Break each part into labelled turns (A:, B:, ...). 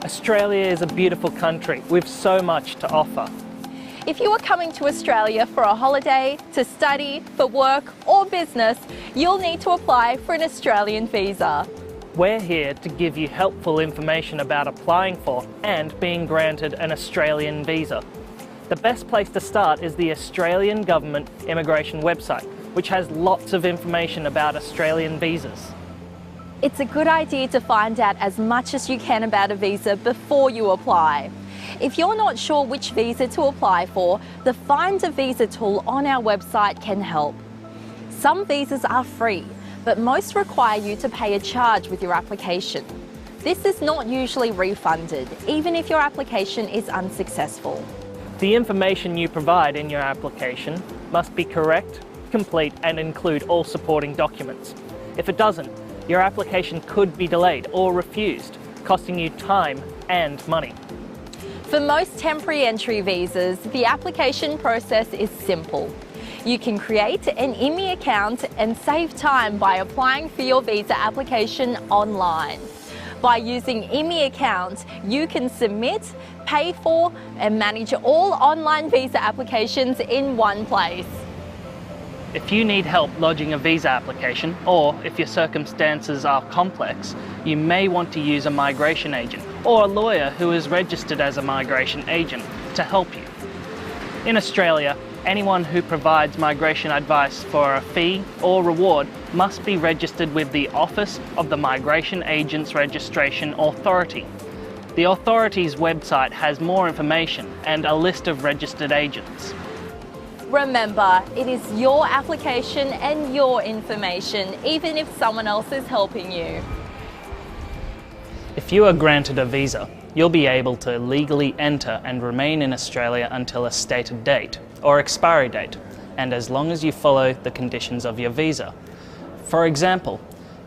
A: Australia is a beautiful country with so much to offer.
B: If you are coming to Australia for a holiday, to study, for work or business, you'll need to apply for an Australian visa.
A: We're here to give you helpful information about applying for and being granted an Australian visa. The best place to start is the Australian Government Immigration website, which has lots of information about Australian visas.
B: It's a good idea to find out as much as you can about a visa before you apply. If you're not sure which visa to apply for, the Find a Visa tool on our website can help. Some visas are free, but most require you to pay a charge with your application. This is not usually refunded, even if your application is unsuccessful.
A: The information you provide in your application must be correct, complete, and include all supporting documents. If it doesn't, your application could be delayed or refused, costing you time and money.
B: For most temporary entry visas, the application process is simple. You can create an IMI account and save time by applying for your visa application online. By using IMI account, you can submit, pay for, and manage all online visa applications in one place.
A: If you need help lodging a visa application, or if your circumstances are complex, you may want to use a migration agent or a lawyer who is registered as a migration agent to help you. In Australia, anyone who provides migration advice for a fee or reward must be registered with the Office of the Migration Agents Registration Authority. The authority's website has more information and a list of registered agents.
B: Remember, it is your application and your information, even if someone else is helping you.
A: If you are granted a visa, you'll be able to legally enter and remain in Australia until a stated date or expiry date, and as long as you follow the conditions of your visa. For example,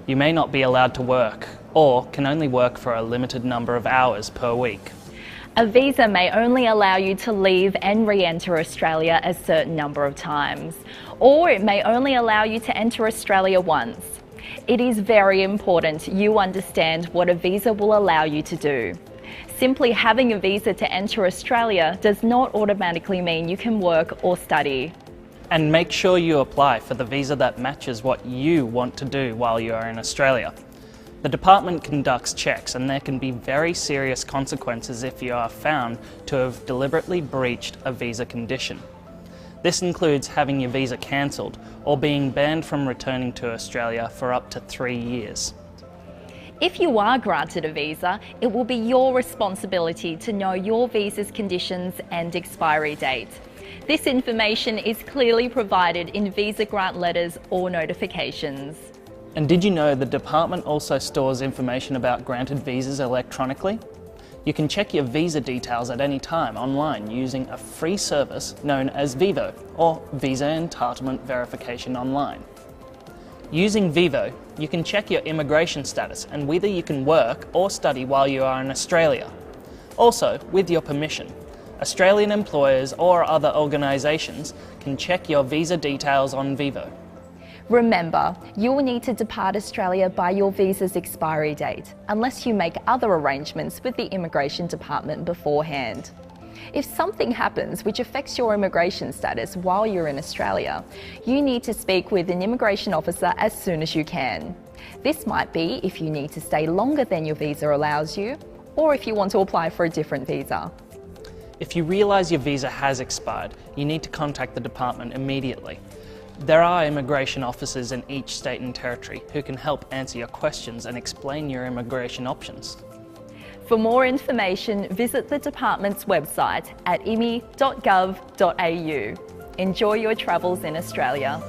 A: you may not be allowed to work or can only work for a limited number of hours per week.
B: A visa may only allow you to leave and re-enter Australia a certain number of times, or it may only allow you to enter Australia once. It is very important you understand what a visa will allow you to do. Simply having a visa to enter Australia does not automatically mean you can work or study.
A: And make sure you apply for the visa that matches what you want to do while you are in Australia. The department conducts checks, and there can be very serious consequences if you are found to have deliberately breached a visa condition. This includes having your visa cancelled or being banned from returning to Australia for up to 3 years.
B: If you are granted a visa, it will be your responsibility to know your visa's conditions and expiry date. This information is clearly provided in visa grant letters or notifications.
A: And did you know the department also stores information about granted visas electronically? You can check your visa details at any time online using a free service known as Vivo, or Visa Entitlement Verification Online. Using Vivo, you can check your immigration status and whether you can work or study while you are in Australia. Also, with your permission, Australian employers or other organisations can check your visa details on Vivo.
B: Remember, you will need to depart Australia by your visa's expiry date, unless you make other arrangements with the Immigration Department beforehand. If something happens which affects your immigration status while you're in Australia, you need to speak with an immigration officer as soon as you can. This might be if you need to stay longer than your visa allows you, or if you want to apply for a different visa.
A: If you realise your visa has expired, you need to contact the department immediately. There are immigration officers in each state and territory who can help answer your questions and explain your immigration options.
B: For more information, visit the department's website at imi.gov.au. Enjoy your travels in Australia.